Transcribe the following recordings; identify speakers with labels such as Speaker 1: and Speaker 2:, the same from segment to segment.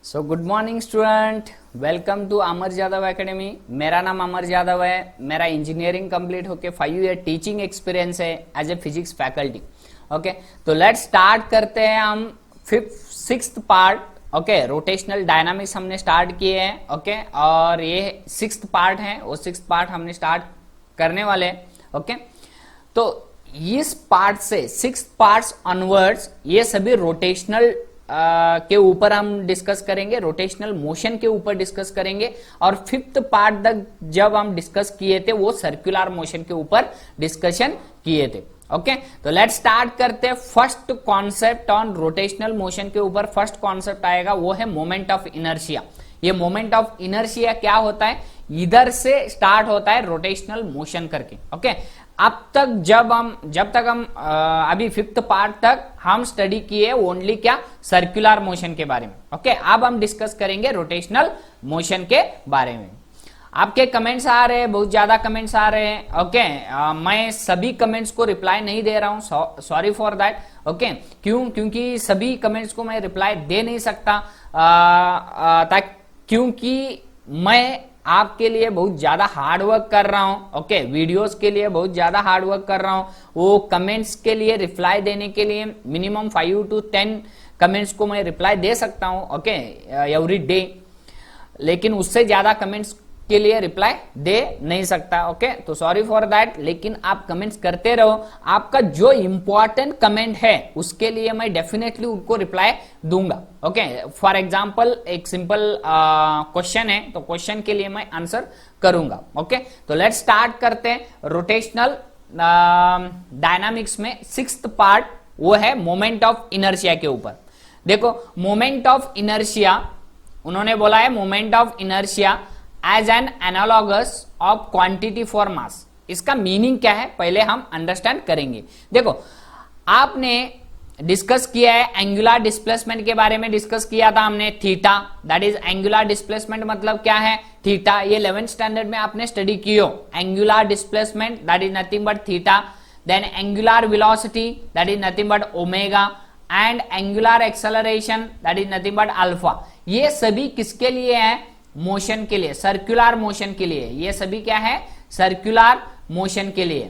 Speaker 1: So good morning student, welcome to Amar Yadav academy. मेरा नाम अमर यादव है। मेरा इंजीनियरिंग कंप्लीट होके 5 ईयर टीचिंग एक्सपीरियंस है as a physics faculty. Okay, तो लेट्स स्टार्ट करते हैं हम sixth part. Okay, rotational dynamics हमने स्टार्ट किए हैं। ओके, और ये सिक्स्थ पार्ट है, वो सिक्स्थ पार्ट हमने स्टार्ट करने वाले हैं। ओके, तो इस पार्ट से सिक्स्थ पार्ट्स ऑनवर्ड्स ये सभी रोटेशनल के ऊपर हम डिस्कस करेंगे, रोटेशनल मोशन के ऊपर डिस्कस करेंगे। और फिफ्थ पार्ट तक जब हम डिस्कस किए थे वो सर्कुलर मोशन के ऊपर डिस्कशन किए थे। ओके, तो लेट्स स्टार्ट करते हैं। First concept on rotational motion के ऊपर फर्स्ट कॉन्सेप्ट आएगा, वो है मोमेंट ऑफ इनर्शिया। ये मोमेंट ऑफ इनर्शिया क्या होता है? इधर से स्टार्ट होता है रोटेशनल मोशन करके। ओके, अब तक जब तक हम अभी फिफ्थ पार्ट तक हम स्टडी किए ओनली क्या, सर्कुलर मोशन के बारे में। ओके, अब हम डिस्कस करेंगे रोटेशनल मोशन के बारे में। आपके कमेंट्स आ रहे हैं, बहुत ज्यादा कमेंट्स आ रहे हैं। ओके, मैं सभी कमेंट्स को रिप्लाई नहीं दे रहा हूं, सॉरी फॉर दैट। ओके, क्योंकि सभी कमेंट्स को मैं रिप्लाई दे नहीं सकता, क्योंकि मैं आपके लिए बहुत ज्यादा हार्ड वर्क कर रहा हूं। ओके, वीडियोस के लिए बहुत ज्यादा हार्ड वर्क कर रहा हूं। वो कमेंट्स के लिए रिप्लाई देने के लिए मिनिमम 5 to 10 कमेंट्स को मैं रिप्लाई दे सकता हूं। ओके, एवरी डे, लेकिन उससे ज्यादा कमेंट्स के लिए रिप्लाई दे नहीं सकता। ओके, तो सॉरी फॉर दैट, लेकिन आप कमेंट्स करते रहो। आपका जो इंपॉर्टेंट कमेंट है उसके लिए मैं डेफिनेटली उनको रिप्लाई दूंगा। ओके, फॉर एग्जांपल एक सिंपल क्वेश्चन है, तो क्वेश्चन के लिए मैं आंसर करूंगा। ओके, तो लेट्स स्टार्ट करते हैं। रोटेशनल डायनामिक्स में सिक्स्थ पार्ट वो है मोमेंट ऑफ इनर्शिया के ऊपर। देखो, मोमेंट ऑफ इनर्शिया उन्होंने बोला है, moment of inertia as an analogous of quantity for mass. इसका मीनिंग क्या है पहले हम अंडरस्टैंड करेंगे। देखो, आपने डिस्कस किया है एंगुलर डिस्प्लेसमेंट के बारे में, डिस्कस किया था हमने theta, that is angular displacement मतलब क्या है, थीटा। ये 11th स्टैंडर्ड में आपने स्टडी कियो। Angular displacement that is nothing but theta, then angular velocity that is nothing but omega, and angular acceleration that is nothing but alpha. ये सभी किसके लिए है? मोशन के लिए, सर्कुलर मोशन के लिए। ये सभी क्या है? सर्कुलर मोशन के लिए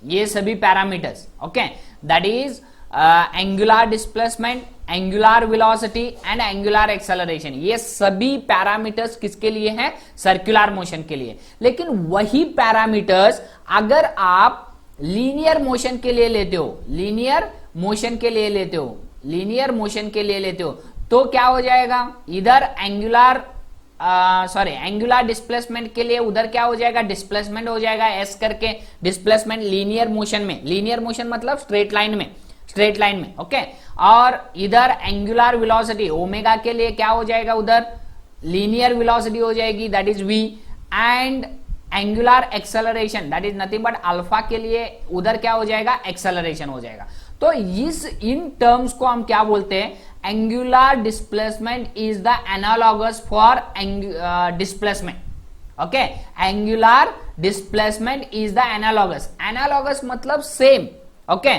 Speaker 1: ये सभी parameters. Okay, that is angular displacement, angular velocity and angular acceleration. ये सभी पैरामीटर्स किसके लिए हैं? सर्कुलर मोशन के लिए। लेकिन वही पैरामीटर्स अगर आप लीनियर मोशन के लिए लेते हो, लीनियर मोशन के लिए लेते हो, लीनियर मोशन के लिए लेते हो, तो क्या हो जाएगा? इधर एंगुलर डिस्प्लेसमेंट के लिए उधर क्या हो जाएगा? डिस्प्लेसमेंट हो जाएगा एस करके, डिस्प्लेसमेंट लीनियर मोशन में। लीनियर मोशन मतलब स्ट्रेट लाइन में। ओके, और इधर एंगुलर वेलोसिटी ओमेगा के लिए क्या हो जाएगा? उधर लीनियर वेलोसिटी हो जाएगी, that is v. And angular acceleration that is nothing but alpha के लिए उधर क्या हो जाएगा? एक्सेलरेशन हो जाएगा। तो इन टर्म्स को हम क्या बोलते हैं? Angular displacement is the analogous for displacement. Okay, angular displacement is the analogous मतलब सेम। ओके,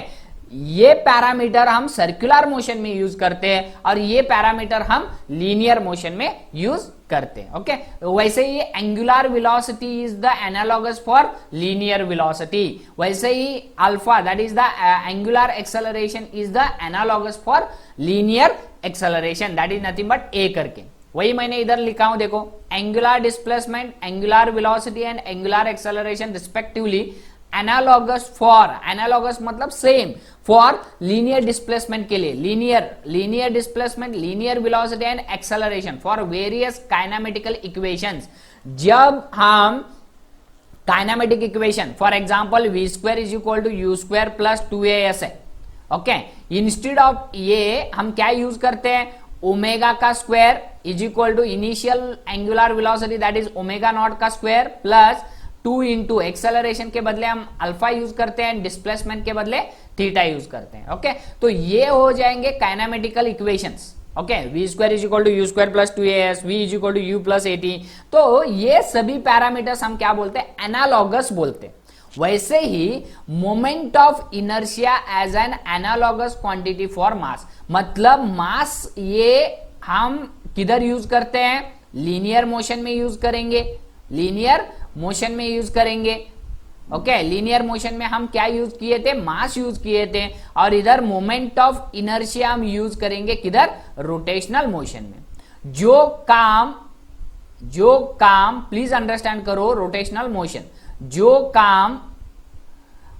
Speaker 1: ये पैरामीटर हम सर्कुलर मोशन में यूज करते हैं और ये पैरामीटर हम लीनियर मोशन में यूज करते हैं। ओके, वैसे ही angular velocity is the analogous for linear velocity. वैसे ही alpha that is the angular acceleration is the analogous for linear acceleration, that is nothing but a करके। वही मैंने इधर लिखा हूं, देखो, angular displacement, angular velocity and angular acceleration respectively analogous मतलब सेम फॉर लीनियर डिस्प्लेसमेंट के लिए, linear displacement, linear velocity and acceleration for various kinematical equations. जब हम kinematic equation for example v² is equal to u² plus 2as है। Okay, instead of ये हम क्या use करते हैं? ओमेगा का square is equal to initial angular velocity that is omega not का स्क्वायर प्लस 2 इंटू एक्सेलरेशन के बदले हम अल्फा यूज करते हैं, डिस्प्लेसमेंट के बदले थीटा यूज करते हैं। ओके, तो ये हो जाएंगे kinematical equations. Okay, v² is equal to u² plus 2as, v is equal to u plus 80। तो ये सभी पैरामीटर्स हम क्या बोलते हैं? एनालॉगस बोलते हैं। वैसे ही moment of inertia as an analogous quantity for mass, मतलब मास ये हम किधर यूज करते हैं, लीनियर मोशन में यूज करेंगे, लीनियर मोशन में यूज करेंगे। ओके, लीनियर मोशन में हम क्या यूज किए थे, मास यूज किए थे, और इधर मोमेंट ऑफ इनर्शिया हम यूज करेंगे किधर, रोटेशनल मोशन में। जो काम प्लीज अंडरस्टैंड करो, रोटेशनल मोशन, जो काम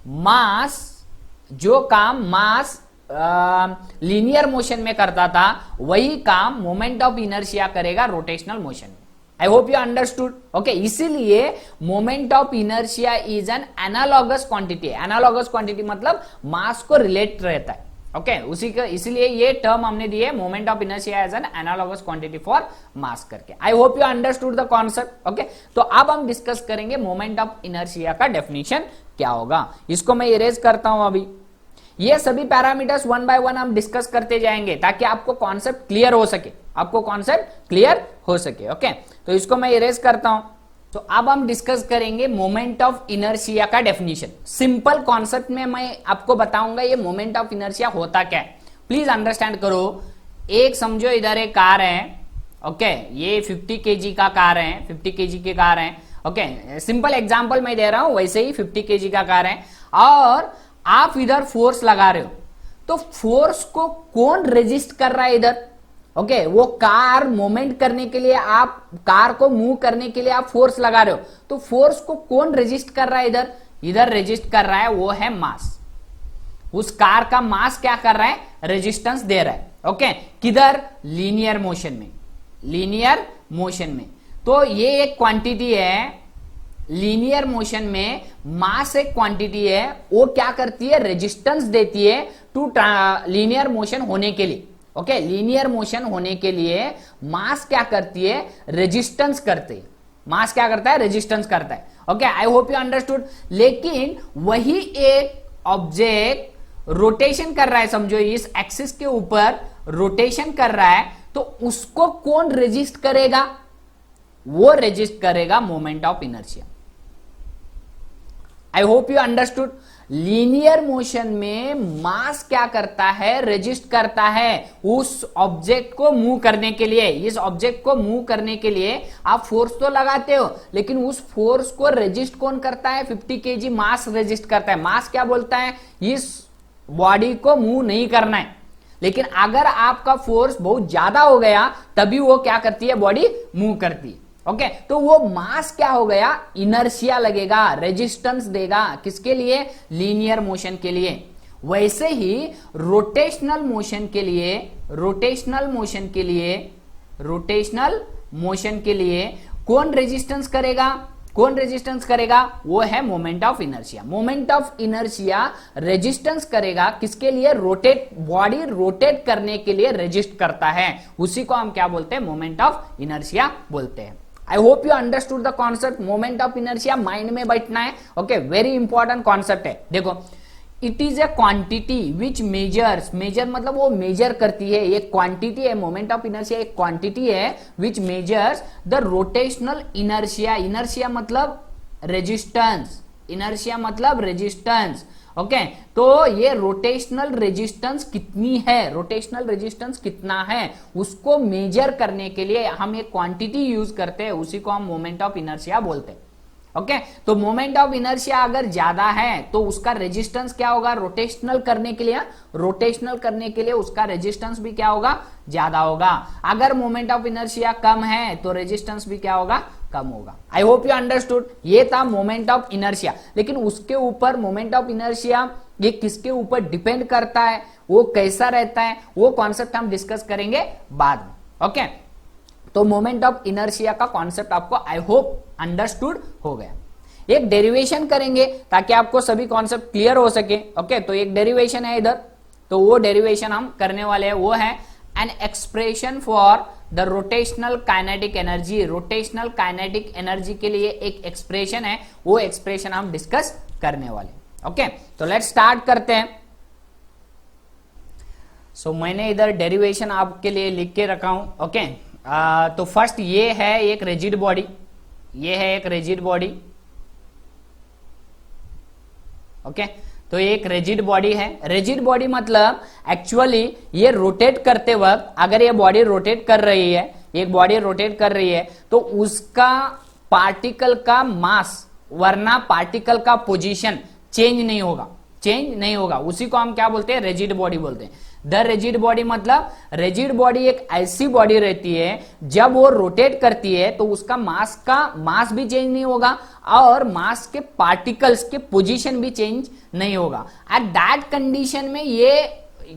Speaker 1: मास लीनियर मोशन में करता था, वही काम मोमेंट ऑफ इनर्शिया करेगा रोटेशनल मोशन में। I hope you understood. Okay, इसीलिए moment of inertia is an analogous quantity. Analogous quantity मतलब मास को रिलेट रहता है। ओके, उसी का इसलिए ये टर्म हमने दी है, moment of inertia as an analogous quantity for mass करके। I hope you understood the concept. Okay, तो अब हम डिस्कस करेंगे मोमेंट ऑफ इनर्शिया का डेफिनेशन क्या होगा। इसको मैं इरेज करता हूं अभी। ये सभी पैरामीटर्स वन बाय वन हम डिस्कस करते जाएंगे ताकि आपको कॉन्सेप्ट क्लियर हो सके, आपको कॉन्सेप्ट क्लियर हो सके। ओके, तो इसको मैं इरेज करता हूं। तो अब हम डिस्कस करेंगे मोमेंट ऑफ इनर्शिया का डेफिनेशन। सिंपल कॉन्सेप्ट में मैं आपको बताऊंगा ये मोमेंट ऑफ इनर्शिया होता क्या है। प्लीज अंडरस्टैंड करो। एक समझो इधर एक कार है, ओके, ये 50 kg का कार है, 50 kg की कार है। ओके, सिंपल एग्जांपल मैं दे रहा हूं, वैसे ही 50 kg का कार है, और आप इधर फोर्स लगा रहे हो, तो फोर्स को कौन रेजिस्ट कर रहा है इधर। ओके, वो कार मूवमेंट करने के लिए, आप कार को मूव करने के लिए आप फोर्स लगा रहे हो, तो फोर्स को कौन रेजिस्ट कर रहा है इधर, इधर रेजिस्ट कर रहा है वो है मास। उस कार का मास क्या कर रहा है, रेजिस्टेंस दे रहा है। ओके, किधर, लीनियर मोशन में, लीनियर मोशन में। तो ये एक क्वांटिटी है, लीनियर मोशन में मास एक क्वांटिटी है, वो क्या करती है, रेजिस्टेंस देती है टू लीनियर मोशन होने के लिए। ओके, लीनियर मोशन होने के लिए मास क्या करती है, रेजिस्टेंस करती है। मास क्या करता है, रेजिस्टेंस करता है। Okay, I hope you understood. लेकिन वही एक ऑब्जेक्ट रोटेशन कर रहा है, समझो इस एक्सिस के ऊपर रोटेशन कर रहा है, तो उसको कौन रेजिस्ट करेगा, वो रेजिस्ट करेगा moment of inertia. I hope you understood. Linear motion में मास क्या करता है, रेजिस्ट करता है उस ऑब्जेक्ट को मूव करने के लिए। इस ऑब्जेक्ट को मूव करने के लिए आप फोर्स तो लगाते हो, लेकिन उस फोर्स को रेजिस्ट कौन करता है, 50 kg मास रेजिस्ट करता है। मास क्या बोलता है, इस बॉडी को मूव नहीं करना है। लेकिन अगर आपका फोर्स बहुत ज्यादा हो गया, तभी वो क्या करती है, बॉडी मूव करती है। ओके, तो वो मास क्या हो गया, इनर्शिया लगेगा, रेजिस्टेंस देगा, किसके लिए, लीनियर मोशन के लिए। वैसे ही रोटेशनल मोशन के लिए, रोटेशनल मोशन के लिए, रोटेशनल मोशन के लिए कौन रेजिस्टेंस करेगा, कौन रेजिस्टेंस करेगा, वो है moment of inertia. Moment of inertia resistance करेगा किसके लिए, रोटेट, बॉडी रोटेट करने के लिए रेजिस्ट करता है, उसी को हम क्या बोलते हैं, मोमेंट ऑफ इनर्शिया बोलते हैं। I hope you understood the concept. Moment of inertia mind में बैठना है। ओके, वेरी इंपॉर्टेंट कॉन्सेप्ट है। देखो, it is a quantity which measures, measure मतलब वो मेजर करती है, एक क्वांटिटी है, मोमेंट ऑफ इनर्शिया एक क्वांटिटी है which measures the rotational inertia. Inertia मतलब रेजिस्टेंस, इनर्शिया मतलब रेजिस्टेंस। ओके, तो ये रोटेशनल रेजिस्टेंस कितनी है, रोटेशनल रेजिस्टेंस कितना है, उसको मेजर करने के लिए हम एक क्वांटिटी यूज करते हैं, उसी को हम मोमेंट ऑफ इनर्शिया बोलते हैं। ओके, तो मोमेंट ऑफ इनर्शिया अगर ज्यादा है तो उसका रेजिस्टेंस क्या होगा, रोटेशनल करने के लिए, रोटेशनल करने के लिए उसका रेजिस्टेंस भी क्या होगा, ज्यादा होगा। अगर मोमेंट ऑफ इनर्शिया कम है तो रेजिस्टेंस भी क्या होगा, कम होगा। I hope you understood. ये था मोमेंट ऑफ इनर्शिया। लेकिन उसके ऊपर मोमेंट ऑफ इनर्शिया ये किसके ऊपर डिपेंड करता है, वो कैसा रहता है, वो कॉन्सेप्ट हम डिस्कस करेंगे बाद में। ओके, तो मोमेंट ऑफ इनर्शिया का कॉन्सेप्ट आपको आई होप अंडरस्टूड हो गया। एक डेरिवेशन करेंगे ताकि आपको सभी कॉन्सेप्ट क्लियर हो सके। ओके, तो एक डेरिवेशन है इधर, तो वो डेरिवेशन हम करने वाले हैं, वो है an expression for the rotational kinetic energy. Rotational kinetic energy के लिए एक एक्सप्रेशन है, वो एक्सप्रेशन हम डिस्कस करने वाले। ओके, तो लेट्स स्टार्ट करते हैं। सो मैंने इधर डेरिवेशन आपके लिए लिख के रखा हूं। ओके, तो फर्स्ट ये है एक रिजिड बॉडी, ये है एक रिजिड बॉडी। ओके, तो एक रिजिड बॉडी है। रिजिड बॉडी मतलब एक्चुअली ये रोटेट करते वक्त, अगर ये बॉडी रोटेट कर रही है, एक बॉडी रोटेट कर रही है तो उसका पार्टिकल का मास वरना पार्टिकल का पोजीशन चेंज नहीं होगा, उसी को हम क्या बोलते हैं, रिजिड बॉडी बोलते हैं। द रिजिड बॉडी मतलब रिजिड बॉडी एक ऐसी बॉडी रहती है जब वो रोटेट करती है तो उसका मास भी चेंज नहीं होगा और मास के पार्टिकल्स के पोजीशन भी चेंज नहीं होगा। एट दैट कंडीशन में ये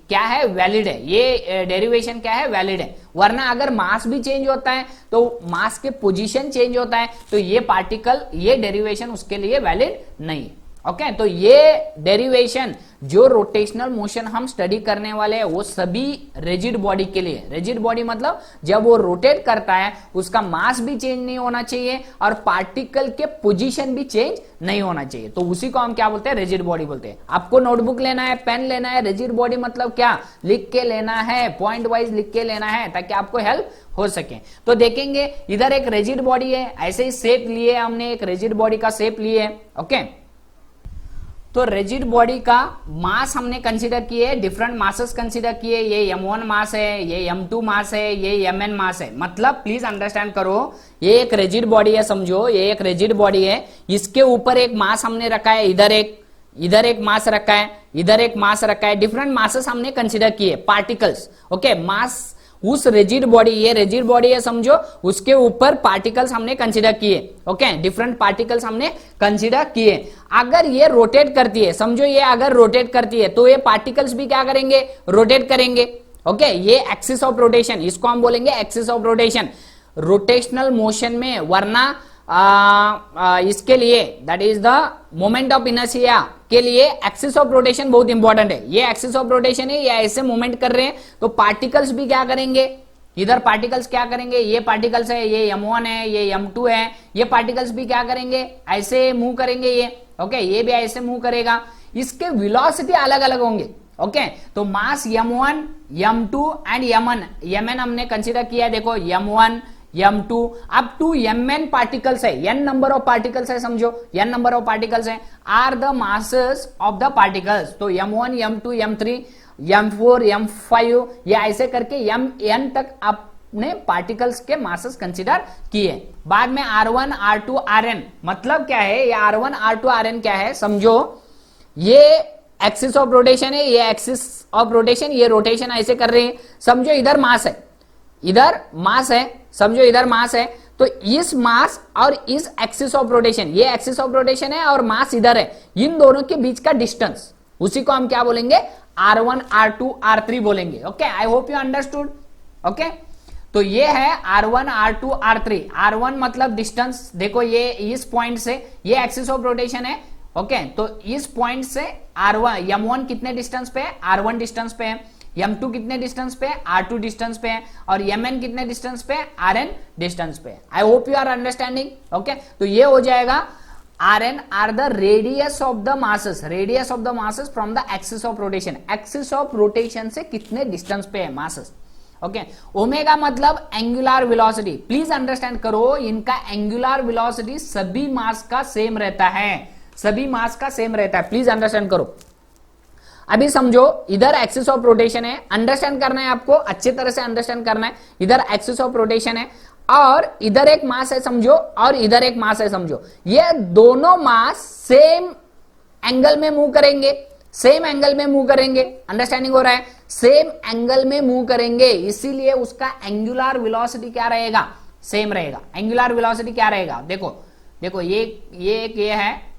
Speaker 1: क्या है, वैलिड है, ये डेरिवेशन क्या है, वैलिड है। वरना अगर मास भी चेंज होता है तो मास के पोजीशन चेंज होता है तो ये पार्टिकल, ये डेरिवेशन उसके लिए वैलिड नहीं है। ओके, तो ये डेरिवेशन जो रोटेशनल मोशन हम स्टडी करने वाले हैं वो सभी रिजिड बॉडी के लिए। रिजिड बॉडी मतलब जब वो रोटेट करता है उसका मास भी चेंज नहीं होना चाहिए और पार्टिकल के पोजीशन भी चेंज नहीं होना चाहिए, तो उसी को हम क्या बोलते हैं, रिजिड बॉडी बोलते हैं। आपको नोटबुक लेना है, पेन लेना है, रिजिड बॉडी मतलब क्या लिख के लेना है, पॉइंट वाइज लिख के लेना है ताकि आपको हेल्प हो सके। तो देखेंगे इधर एक रिजिड बॉडी है, ऐसे ही शेप लिए हमने, एक रिजिड बॉडी का शेप लिए है। ओके, तो रिजिड बॉडी का मास हमने कंसीडर किए, डिफरेंट मासेस कंसीडर किए। ये m1 मास है, ये m2 मास है, ये mn मास है। मतलब प्लीज अंडरस्टैंड करो, ये एक रिजिड बॉडी है, समझो ये एक रिजिड बॉडी है, इसके ऊपर एक मास हमने रखा है, इधर एक मास रखा है, इधर एक मास रखा है, डिफरेंट मासेस हमने कंसीडर किए, पार्टिकल्स। ओके, मास उस रिजिड बॉडी, ये रिजिड बॉडी है समझो, उसके ऊपर पार्टिकल्स हमने कंसीडर किए। ओके, डिफरेंट पार्टिकल्स हमने कंसीडर किए। अगर ये रोटेट करती है, समझो ये अगर रोटेट करती है तो ये पार्टिकल्स भी क्या करेंगे, रोटेट करेंगे। ओके, ये एक्सिस ऑफ रोटेशन, इसको हम बोलेंगे axis of rotation, rotational motion में। वरना इसके लिए that is the moment of inertia के लिए एक्सिस ऑफ रोटेशन बहुत इंपॉर्टेंट है। ये एक्सिस ऑफ रोटेशन है, ये ऐसे मूवमेंट कर रहे हैं तो पार्टिकल्स भी क्या करेंगे, इधर पार्टिकल्स क्या करेंगे, ये पार्टिकल्स है, ये m1 है, ये m2 है, ये पार्टिकल्स भी क्या करेंगे, ऐसे मूव करेंगे ये। ओके, ये भी ऐसे मूव करेगा, इसके वेलोसिटी अलग अलग होंगे। ओके, तो mass m1, m2 and mn हमने कंसीडर किया, देखो m1 m2 अब टू mn पार्टिकल्स है, n नंबर ऑफ पार्टिकल्स है, समझो n नंबर ऑफ पार्टिकल्स है, are the masses of the particles. तो m1 m2 m3 m4 m5 ये ऐसे करके mn तक आपने पार्टिकल्स के मासेस कंसीडर किए। बाद में r1 r2 rn मतलब क्या है, ये r1 r2 rn क्या है, समझो ये एक्सिस ऑफ रोटेशन है, ये एक्सिस ऑफ रोटेशन, ये रोटेशन ऐसे कर रहे हैं, समझो इधर मास है, इधर मास है, समझो इधर मास है, तो इस मास और इस एक्सिस ऑफ रोटेशन, ये एक्सिस ऑफ रोटेशन है और मास इधर है, इन दोनों के बीच का डिस्टेंस, उसी को हम क्या बोलेंगे, r1 r2 r3 बोलेंगे। Okay, I hope you understood. Okay, तो ये है r1 r2 r3। r1 मतलब डिस्टेंस, देखो ये इस पॉइंट से, ये एक्सिस ऑफ रोटेशन है। ओके, तो इस पॉइंट से r1 m1 कितने डिस्टेंस पे है, r1 डिस्टेंस पे है, m2 कितने डिस्टेंस पे है, r2 डिस्टेंस पे है, और mn कितने डिस्टेंस पे है, rn डिस्टेंस पे है। I hope you are understanding. Okay, तो ये हो जाएगा rn are the radius of the masses, radius of the masses from the axis of rotation, axis of rotation से कितने डिस्टेंस पे है मासेस। ओके, ओमेगा मतलब एंगुलर वेलोसिटी, प्लीज अंडरस्टैंड करो, इनका एंगुलर वेलोसिटी सभी मास का सेम रहता है, सभी मास का सेम रहता है, प्लीज अंडरस्टैंड करो। अभी समझो इधर एक्सिस ऑफ रोटेशन है, अंडरस्टैंड करना है आपको, अच्छी तरह से अंडरस्टैंड करना है, इधर एक्सिस ऑफ रोटेशन है और इधर एक मास है समझो, और इधर एक मास है समझो, ये दोनों मास सेम एंगल में मूव करेंगे, सेम एंगल में मूव करेंगे, अंडरस्टैंडिंग हो रहा है, सेम एंगल में मूव करेंगे, इसीलिए उसका एंगुलर वेलोसिटी क्या रहेगा, सेम रहेगा। एंगुलर वेलोसिटी क्या रहेगा, देखो देखो ये है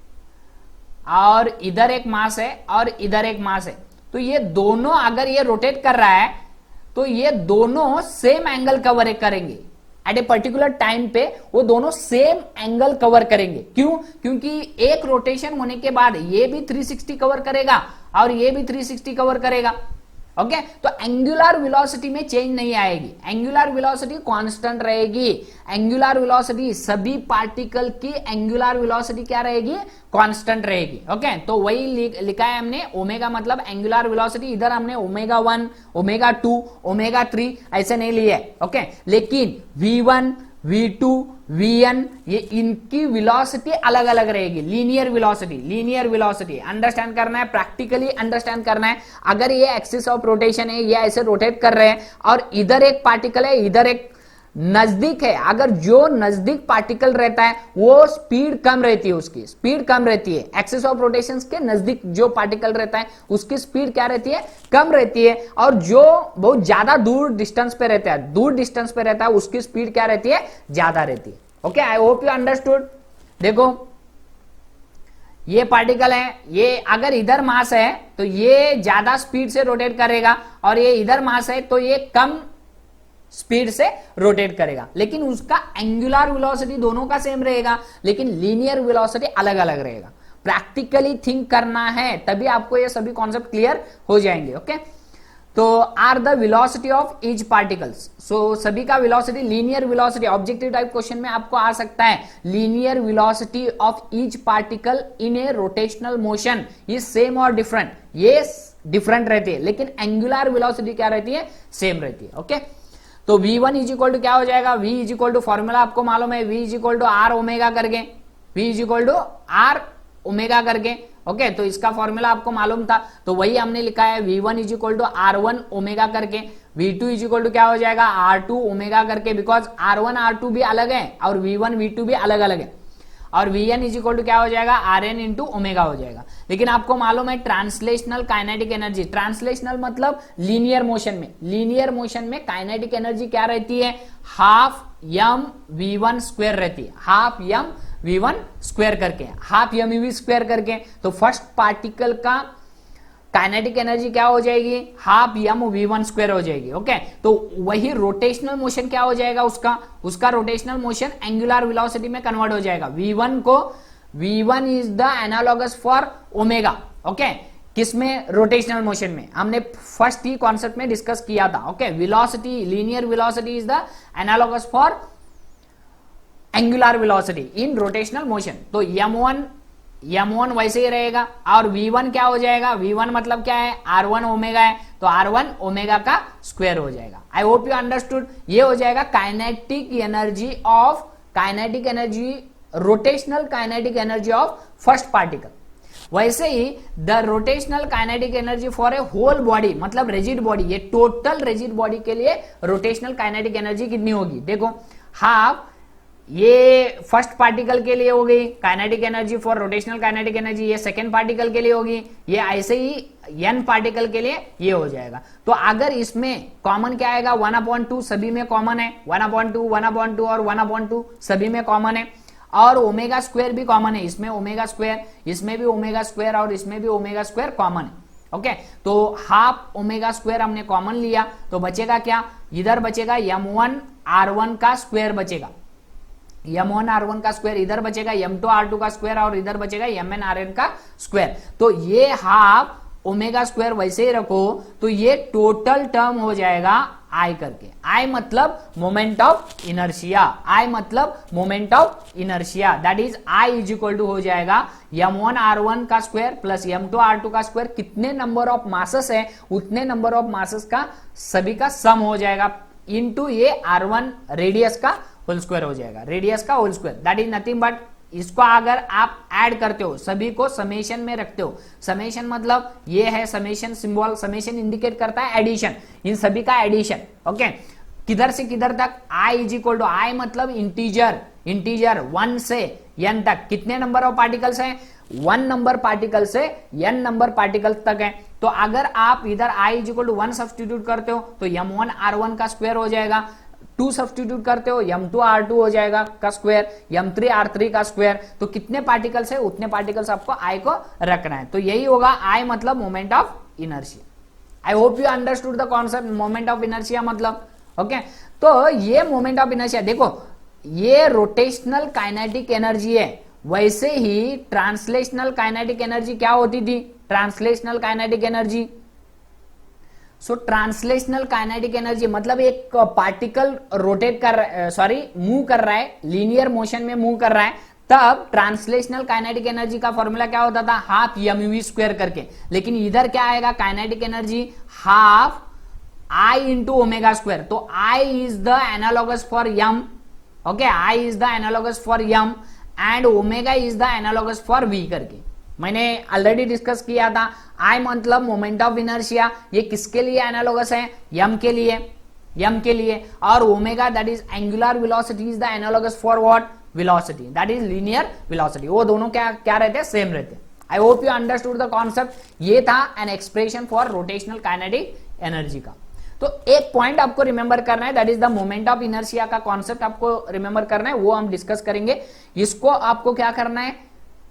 Speaker 1: और इधर एक मास है और इधर एक मास है, तो ये दोनों अगर ये रोटेट कर रहा है तो ये दोनों सेम एंगल कवर करेंगे एट ए पर्टिकुलर टाइम पे, वो दोनों सेम एंगल कवर करेंगे। क्यों, क्योंकि एक रोटेशन होने के बाद ये भी 360 कवर करेगा और ये भी 360 कवर करेगा। ओके, तो एंगुलर वेलोसिटी में चेंज नहीं आएगी, एंगुलर वेलोसिटी कांस्टेंट रहेगी। एंगुलर वेलोसिटी सभी पार्टिकल की एंगुलर वेलोसिटी क्या रहेगी, कांस्टेंट रहेगी। ओके, तो वही लिखा है हमने, ओमेगा मतलब एंगुलर वेलोसिटी, इधर हमने ओमेगा 1 ओमेगा 2 ओमेगा 3 ऐसे नहीं लिए। ओके, लेकिन v1 v2 vn ये इनकी वेलोसिटी अलग अलग रहेगी, लीनियर वेलोसिटी अंडरस्टैंड करना है, प्रैक्टिकली अंडरस्टैंड करना है। अगर ये एक्सिस ऑफ रोटेशन है, ये ऐसे रोटेट कर रहे हैं और इधर एक पार्टिकल है, इधर एक नजदीक है, अगर जो नजदीक पार्टिकल रहता है वो स्पीड कम रहती है, उसकी स्पीड कम रहती है। एक्सिस ऑफ रोटेशन के नजदीक जो पार्टिकल रहता है उसकी स्पीड क्या रहती है, कम रहती है। और जो बहुत ज्यादा दूर डिस्टेंस पे रहता है, दूर डिस्टेंस पे रहता है, उसकी स्पीड क्या रहती है, ज्यादा रहती है। Okay, I hope you understood. देखो ये पार्टिकल है, ये अगर इधर मास है तो ये ज्यादा स्पीड से रोटेट करेगा, और ये इधर मास है तो ये कम स्पीड से रोटेट करेगा, लेकिन उसका एंगुलर वेलोसिटी दोनों का सेम रहेगा, लेकिन लीनियर वेलोसिटी अलग अलग रहेगा। प्रैक्टिकली थिंक करना है, तभी आपको ये सभी कॉन्सेप्ट क्लियर हो जाएंगे। ओके, तो are the velocity of each particles, so सभी का velocity, linear velocity objective type question में आपको आ सकता है, linear velocity of each particle in a rotational motion is same और डिफरेंट। ये डिफरेंट रहती है, लेकिन एंगुलर वेलोसिटी क्या रहती है, सेम रहती है। ओके, तो v1 इज इक्वल टू क्या हो जाएगा, v is equal to formula आपको मालूम है, v is equal to r omega करके, v is equal to r omega करके। ओके, तो इसका फॉर्मूला आपको मालूम था, तो वही हमने लिखा है, v1 is equal to r1 omega करके, v2 इज इक्वल टू क्या हो जाएगा, r2 ओमेगा करके, बिकॉज r1 r2 भी अलग है और v1 v2 भी अलग अलग है, और vn इज इक्वल टू क्या हो जाएगा, rn इंटू ओमेगा हो जाएगा। लेकिन आपको मालूम है ट्रांसलेशनल काइनेटिक एनर्जी, ट्रांसलेशनल मतलब लीनियर मोशन में, लीनियर मोशन में काइनेटिक एनर्जी क्या रहती है, हाफ m v1 स्क्वायर रहती है, हाफ m v1 स्क्वायर करके, हाफ m v स्क्वायर करके। तो फर्स्ट पार्टिकल का काइनेटिक एनर्जी क्या हो जाएगी, हाफ m v1 स्क्वायर हो जाएगी। ओके, तो वही रोटेशनल मोशन क्या हो जाएगा, उसका रोटेशनल मोशन एंगुलर वेलोसिटी में कन्वर्ट हो जाएगा। v1 को, v1 is the analogous for omega. Okay, किसमें, रोटेशनल मोशन में, हमने फर्स्ट ही कॉन्सेप्ट में डिस्कस किया था। Okay, velocity, linear velocity is the analogous for angular velocity in rotational motion. तो m1 वैसे ही रहेगा, और v1 क्या हो जाएगा, v1 मतलब क्या है, r1 ओमेगा है, तो r1 ओमेगा का स्क्वायर हो जाएगा। I hope you understood. ये हो जाएगा kinetic energy, rotational kinetic energy of first particle. वैसे ही the rotational kinetic energy for a whole body, मतलब रिजिड बॉडी, ये टोटल रिजिड बॉडी के लिए रोटेशनल काइनेटिक एनर्जी कितनी होगी, देखो हाफ, ये फर्स्ट पार्टिकल के लिए हो गई kinetic energy for rotational kinetic energy, ये सेकेंड पार्टिकल के लिए होगी, ये ऐसे ही n पार्टिकल के लिए ये हो जाएगा। तो अगर इसमें कॉमन क्या आएगा, 1/2 सभी में कॉमन है, 1/2, 1/2 और 1/2 सभी में कॉमन है, और ओमेगा स्क्वायर भी कॉमन है, इसमें ओमेगा स्क्वायर, इसमें भी ओमेगा स्क्वायर और इसमें भी ओमेगा स्क्वायर कॉमन है। ओके, तो हाफ ओमेगा स्क्वायर हमने कॉमन लिया, तो बचेगा क्या, इधर बचेगा m1 r1 का स्क्वायर बचेगा, m1 r1 का स्क्वायर, इधर बचेगा m2 r2 का स्क्वायर, और इधर बचेगा mn rn का स्क्वायर। तो ये हाफ ओमेगा स्क्वायर वैसे ही रखो, तो ये टोटल टर्म हो जाएगा I करके, I मतलब मोमेंट ऑफ इनर्शिया, I मतलब moment of inertia, that is I is equal to हो जाएगा m1 r1 का स्क्वायर प्लस m2 r2 का स्क्वायर, कितने नंबर ऑफ मासेस है उतने नंबर ऑफ मासेस का सभी का सम हो जाएगा, इनटू ये r1 रेडियस का होल स्क्वायर हो जाएगा, रेडियस का whole square, that is nothing but, इसको अगर आप ऐड करते हो, सभी को समेशन में रखते हो, समेशन मतलब ये है समेशन सिंबल, समेशन इंडिकेट करता है एडिशन, इन सभी का एडिशन। ओके, किधर से किधर तक, i is equal to, i मतलब इंटीजर 1 से n तक, कितने नंबर ऑफ पार्टिकल्स हैं, 1 नंबर पार्टिकल से n नंबर पार्टिकल तक है। तो अगर आप इधर i is equal to 1 substitute करते हो तो m1 r1 का स्क्वायर हो जाएगा, 2 सब्स्टिट्यूट करते हो m2 r2 हो जाएगा का स्क्वायर, m3 r3 का स्क्वायर, तो कितने पार्टिकल्स है उतने पार्टिकल्स आपको I को रखना है। तो यही होगा I मतलब moment of inertia. I hope you understood the concept moment of inertia मतलब। ओके, तो ये मोमेंट ऑफ इनर्शिया, देखो ये रोटेशनल काइनेटिक एनर्जी है, वैसे ही ट्रांसलेशनल काइनेटिक एनर्जी क्या होती थी, ट्रांसलेशनल काइनेटिक एनर्जी, सो ट्रांसलेशनल काइनेटिक एनर्जी मतलब एक पार्टिकल रोटेट कर मूव कर रहा है, लीनियर मोशन में मूव कर रहा है, तब ट्रांसलेशनल काइनेटिक एनर्जी का फॉर्मूला क्या होता था, हाफ mv स्क्वायर करके। लेकिन इधर क्या आएगा, kinetic energy half I into omega square, तो I is the analogous for m, okay, I is the analogous for m and omega is the analogous for v करके मैंने ऑलरेडी डिस्कस किया था। I मतलब मोमेंट ऑफ इनर्शिया, ये किसके लिए analogous है, m के लिए, m के लिए, और omega that is angular velocity is the analogous for what, velocity that is linear velocity. वो दोनों क्या रहते हैं, सेम रहते हैं। I hope you understood the concept. ये था an expression for rotational kinetic energy का। तो एक पॉइंट आपको रिमेंबर करना है, that is the moment of inertia का कॉन्सेप्ट आपको रिमेंबर करना है, वो हम डिस्कस करेंगे। इसको आपको क्या करना है,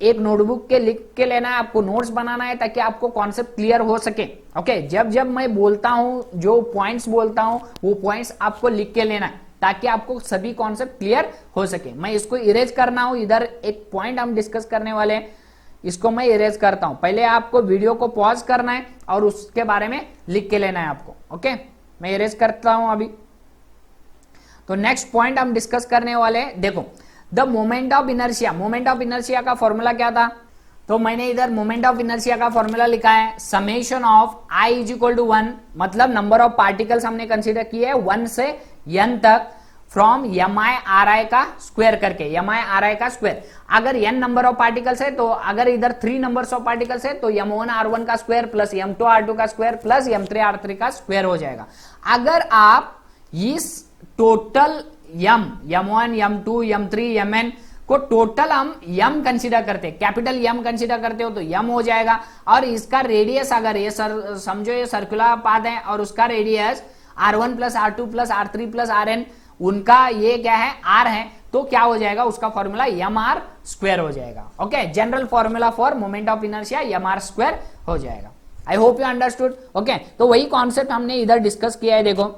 Speaker 1: एक नोटबुक के लिख के लेना है, आपको नोट्स बनाना है ताकि आपको कॉन्सेप्ट क्लियर हो सके। ओके, जब जब मैं बोलता हूं, जो पॉइंट्स बोलता हूं, वो पॉइंट्स आपको लिख के लेना है ताकि आपको सभी कॉन्सेप्ट क्लियर हो सके। मैं इसको इरेज करना हूं, इधर एक पॉइंट हम डिस्कस करने वाले हैं, इसको मैं इरेज करता हूं। पहले आपको वीडियो को पॉज करना है और उसके बारे में लिख के लेना है आपको। ओके, मैं इरेज करता हूं अभी। तो नेक्स्ट पॉइंट हम डिस्कस करने वाले हैं, देखो the moment of inertia. Moment of inertia का फॉर्मूला क्या था, तो मैंने इधर मोमेंट ऑफ इनर्शिया का फॉर्मूला लिखा है, summation of i is equal to 1, मतलब नंबर ऑफ पार्टिकल्स हमने कंसीडर किए 1 से n तक, फ्रॉम mi/ri का स्क्वायर करके, mi/ri का स्क्वायर। अगर n नंबर ऑफ पार्टिकल्स है, तो अगर इधर 3 नंबर्स ऑफ पार्टिकल्स है तो m1r1 का स्क्वायर प्लस m2r2 का स्क्वायर प्लस m3r3 का स्क्वायर हो जाएगा। अगर आप इस total m1, m2, m3, mn को टोटल हम m कंसीडर करते हैं, कैपिटल m कंसीडर करते हो तो m हो जाएगा। और इसका रेडियस, अगर ये समझो ये सर्कुलर पाथ है और उसका radius r1 plus r2 plus r3 plus rn, उनका ये क्या है, r है, तो क्या हो जाएगा, उसका फॉर्मूला mr स्क्वायर हो जाएगा। Okay, general formula for moment of inertia mr square हो जाएगा। I hope you understood. Okay, तो वही कॉन्सेप्ट हमने इधर डिस्कस किया है। देखो,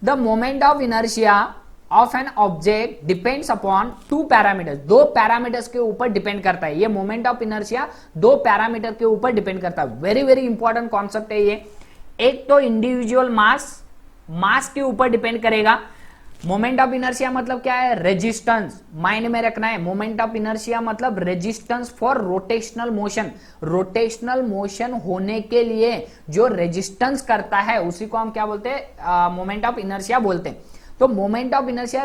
Speaker 1: the moment of inertia of an object depends upon 2 parameters, 2 parameters के ऊपर डिपेंड करता है। ये मोमेंट ऑफ इनर्शिया 2 पैरामीटर के ऊपर डिपेंड करता है। वेरी वेरी इंपॉर्टेंट कॉन्सेप्ट है ये। एक तो इंडिविजुअल मास के ऊपर डिपेंड करेगा। मोमेंट ऑफ इनर्शिया मतलब क्या है, रेजिस्टेंस, माइंड में रखना है। मोमेंट ऑफ इनर्शिया मतलब resistance for rotational motion. Rotational motion होने के लिए जो रेजिस्टेंस करता है उसी को हम क्या बोलते हैं, मोमेंट ऑफ इनर्शिया बोलते हैं। तो moment of inertia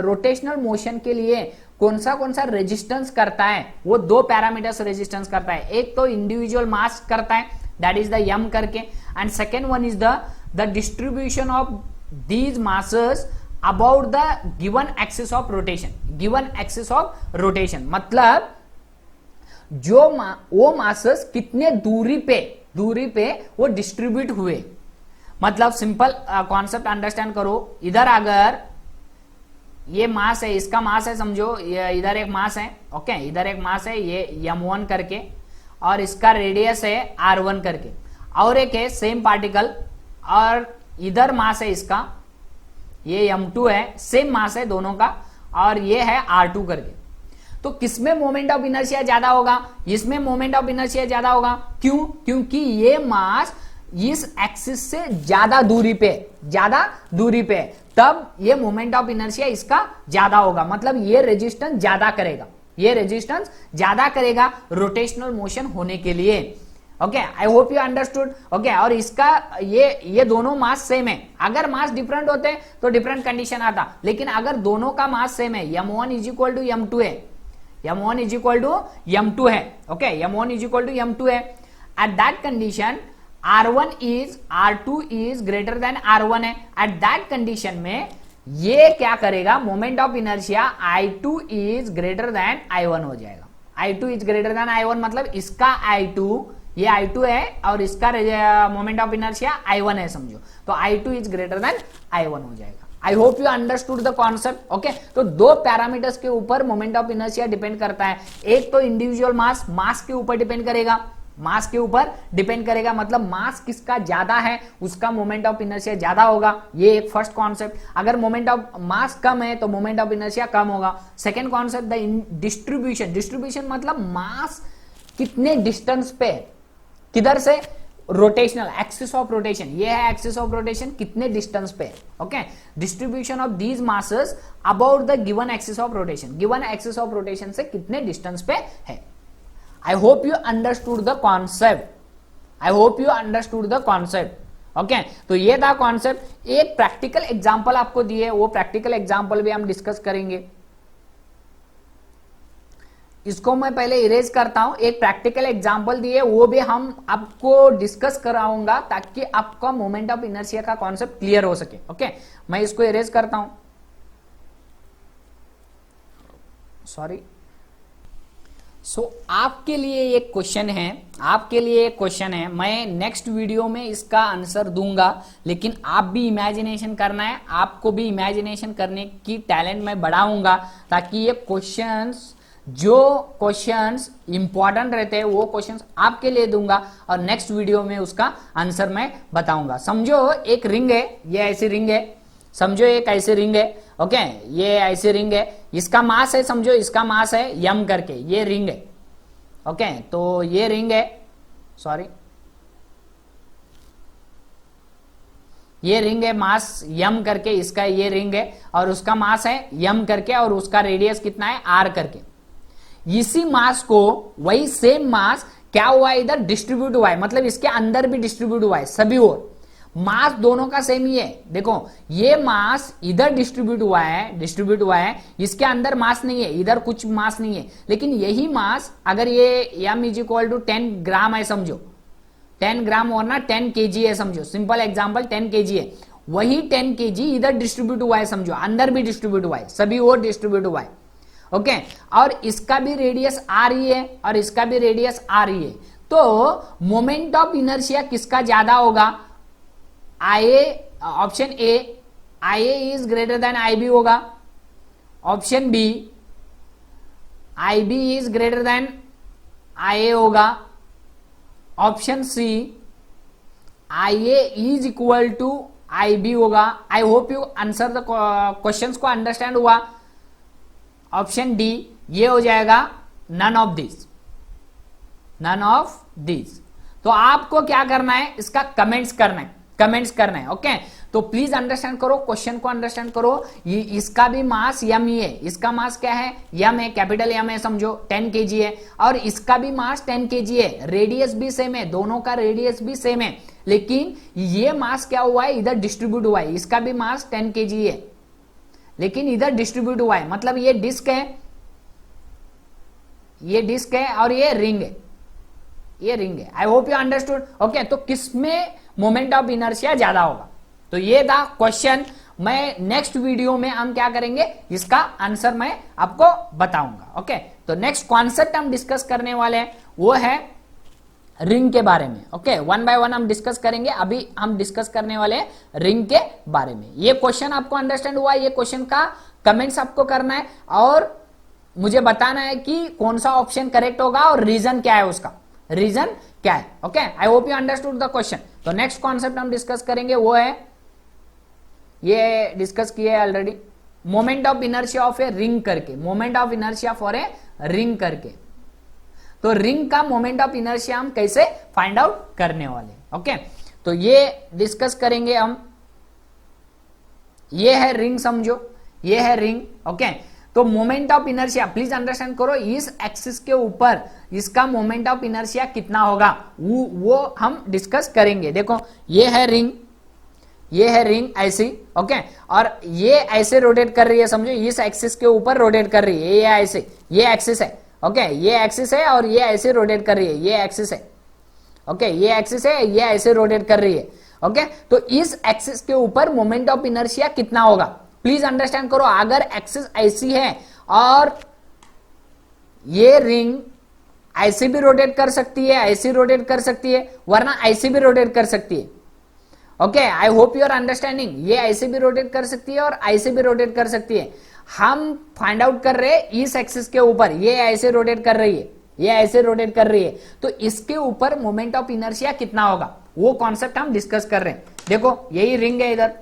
Speaker 1: rotational motion के लिए कौन सा रेजिस्टेंस करता है, वो 2 पैरामीटर्स रेजिस्टेंस करता है। एक तो इंडिविजुअल मास करता है, दैट इज द m करके, and second one is the distribution of these masses about the given axis of rotation. Given axis of rotation मतलब जो वो मासेस कितने दूरी पे वो डिस्ट्रीब्यूट हुए। मतलब सिंपल कॉन्सेप्ट अंडरस्टैंड करो, इधर अगर ये मास है, इसका मास है समझो, इधर एक मास है, ओके, इधर एक मास है ये m1 करके, और इसका रेडियस है r1 करके, और एक है सेम पार्टिकल और इधर मास है इसका, ये m2 है, सेम मास है दोनों का, और ये है r2 करके। तो किसमें मोमेंट ऑफ इनर्शिया ज्यादा होगा, इसमें मोमेंट ऑफ इनर्शिया ज्यादा होगा। क्यों? क्योंकि ये मास इस एक्सिस से ज्यादा दूरी पे, तब ये मोमेंट ऑफ इनर्शिया इसका ज्यादा होगा। मतलब ये रेजिस्टेंस ज्यादा करेगा रोटेशनल मोशन होने के लिए। Okay, I hope you understood. Okay, और इसका ये दोनों मास सेम है। अगर मास डिफरेंट होते तो डिफरेंट कंडीशन आता, लेकिन अगर दोनों का मास सेम है, m1 is equal to m2 है, m1 is equal to m2 है, okay, m1 is equal to m2 है, at that condition R2 is greater then R1 है। एट दैट कंडीशन में ये क्या करेगा, moment of inertia I2 is greater then I1 हो जाएगा। I2 is greater then I1 मतलब इसका I2, ये I2 है और इसका मोमेंट ऑफ इनर्शिया I1 है समझो, तो I2 is greater then I1 हो जाएगा। I hope you understood the concept. Okay, तो 2 पैरामीटर्स के ऊपर मोमेंट ऑफ इनर्शिया डिपेंड करता है। एक तो इंडिविजुअल मास के ऊपर डिपेंड करेगा, मतलब मास किसका ज्यादा है उसका मोमेंट ऑफ इनर्शिया ज्यादा होगा। ये एक फर्स्ट कॉन्सेप्ट। अगर मोमेंट ऑफ मास कम है तो मोमेंट ऑफ इनर्शिया कम होगा। सेकंड कॉन्सेप्ट द डिस्ट्रीब्यूशन मतलब मास कितने डिस्टेंस पे, किधर से, रोटेशनल एक्सिस ऑफ रोटेशन, ये है एक्सिस ऑफ रोटेशन, कितने डिस्टेंस पे। Okay, distribution of these masses about the given axis of rotation, given axis of rotation से कितने डिस्टेंस पे है। I hope you understood the concept. Okay, तो ये था कॉन्सेप्ट। एक प्रैक्टिकल एग्जांपल आपको दिए, वो प्रैक्टिकल एग्जांपल भी हम डिस्कस करेंगे। इसको मैं पहले इरेज करता हूं, एक प्रैक्टिकल एग्जांपल दिए वो भी हम आपको डिस्कस कराऊंगा ताकि आपका मोमेंट ऑफ इनर्शिया का कॉन्सेप्ट क्लियर हो सके। ओके, मैं इसको इरेज करता हूं, सॉरी। आपके लिए एक क्वेश्चन है, आपके लिए एक क्वेश्चन है, मैं नेक्स्ट वीडियो में इसका आंसर दूंगा, लेकिन आप भी इमेजिनेशन करना है, आपको भी इमेजिनेशन करने की टैलेंट मैं बढ़ाऊंगा ताकि ये क्वेश्चंस, जो क्वेश्चंस इंपॉर्टेंट रहते हैं वो क्वेश्चंस आपके लिए दूंगा और नेक्स्ट वीडियो में उसका आंसर मैं बताऊंगा। समझो एक रिंग है, ये ऐसी रिंग है, समझो एक ऐसी रिंग है। ओके, ये ऐसी रिंग है, इसका मास है, समझो इसका मास है यम करके, ये रिंग है। ओके, तो ये रिंग है, सॉरी, ये रिंग है, मास यम करके, इसका ये रिंग है और उसका मास है यम करके और उसका रेडियस कितना है आर करके। इसी मास को, वही सेम मास क्या हुआ है इधर डिस्ट्रीब्यूट हुआ है, मतलब इसके अंदर भी डिस्ट्रीब्यूट हुआ है सभी ओर, मास दोनों का सेम ही है। देखो ये मास इधर डिस्ट्रीब्यूट हुआ है, इसके अंदर मास नहीं है, इधर कुछ मास नहीं है, लेकिन यही मास अगर ये m इज इक्वल टू 10 ग्राम है, समझो 10 ग्राम और ना 10 kg है, समझो सिंपल एग्जांपल 10 kg है, वही 10 kg इधर डिस्ट्रीब्यूट हुआ है, समझो अंदर भी डिस्ट्रीब्यूट हुआ है, सभी ओर डिस्ट्रीब्यूट हुआ है। ओके, और इसका भी रेडियस आ रही है और इसका भी रेडियस आ रही है, तो मोमेंट ऑफ इनर्शिया किसका ज्यादा होगा? IA, option A IA is greater than IB होगा, option B IB is greater than IA होगा, option C IA is equal to IB होगा। I hope you answer the questions को understand हुआ। Option D ये हो जाएगा none of this, none of this. तो आपको क्या करना है, इसका कमेंट्स करना है, कमेंट्स करना है। ओके, तो प्लीज अंडरस्टैंड करो, क्वेश्चन को अंडरस्टैंड करो। ये इसका भी मास यम ही है, इसका मास क्या है यम है, कैपिटल यम है, समझो 10 kg है, और इसका भी मास 10 kg है, रेडियस भी सेम है, दोनों का रेडियस भी सेम है, लेकिन ये मास क्या हुआ है इधर डिस्ट्रीब्यूट हुआ है, इसका भी मास 10 kg है लेकिन इधर डिस्ट्रीब्यूट हुआ है, मतलब ये डिस्क है, ये डिस्क है और ये रिंग है, ये रिंग है। I hope you understood. Okay, तो किसमें मोमेंट ऑफ इनर्शिया ज्यादा होगा? तो ये था क्वेश्चन। मैं नेक्स्ट वीडियो में हम क्या करेंगे, इसका आंसर मैं आपको बताऊंगा। ओके, तो नेक्स्ट कॉन्सेप्ट हम डिस्कस करने वाले हैं वो है रिंग के बारे में। ओके, वन बाय वन हम डिस्कस करेंगे। अभी हम डिस्कस करने वाले हैं रिंग के बारे में। ये क्वेश्चन आपको अंडरस्टैंड हुआ? ये क्वेश्चन का कमेंट्स आपको करना है और मुझे बताना है कि कौन सा ऑप्शन करेक्ट होगा और रीजन क्या है, उसका रीजन क्या है। Okay, I hope you understood the question. तो नेक्स्ट कॉन्सेप्ट हम डिस्कस करेंगे वो है, ये डिस्कस किए already, moment of inertia of a ring करके, moment of inertia for a ring करके। तो रिंग का मोमेंट ऑफ इनर्शिया हम कैसे फाइंड आउट करने वाले। ओके, तो ये डिस्कस करेंगे हम। ये है रिंग, समझो ये है रिंग। ओके, तो moment of inertia please understand करो, इस एक्सिस के ऊपर इसका मोमेंट ऑफ इनर्शिया कितना होगा वो हम डिस्कस करेंगे। देखो ये है रिंग, ये है रिंग ऐसी। ओके, और ये ऐसे रोटेट कर रही है, समझो इस एक्सिस के ऊपर रोटेट कर रही है, ये ऐसे, ये एक्सिस है। ओके, ये एक्सिस है और ये ऐसे रोटेट कर रही है, ये एक्सिस है। ओके, ये एक्सिस है, ये ऐसे रोटेट कर रही है। ओके, तो इस एक्सिस के ऊपर मोमेंट ऑफ इनर्शिया कितना होगा प्लीज अंडरस्टैंड करो। अगर एक्सिस ऐसी है और ये रिंग ऐसे भी रोटेट कर सकती है, ऐसे रोटेट कर सकती है, वरना ऐसे भी रोटेट कर सकती है। Okay, I hope you are understanding. ये ऐसे भी रोटेट कर सकती है और ऐसे भी रोटेट कर सकती है। हम फाइंड आउट कर रहे हैं इस एक्सिस के ऊपर, ये ऐसे रोटेट कर रही है, ये ऐसे रोटेट कर रही है, तो इसके ऊपर मोमेंट ऑफ इनर्शिया कितना होगा वो कॉन्सेप्ट हम डिस्कस कर रहे हैं। देखो यही रिंग है, इधर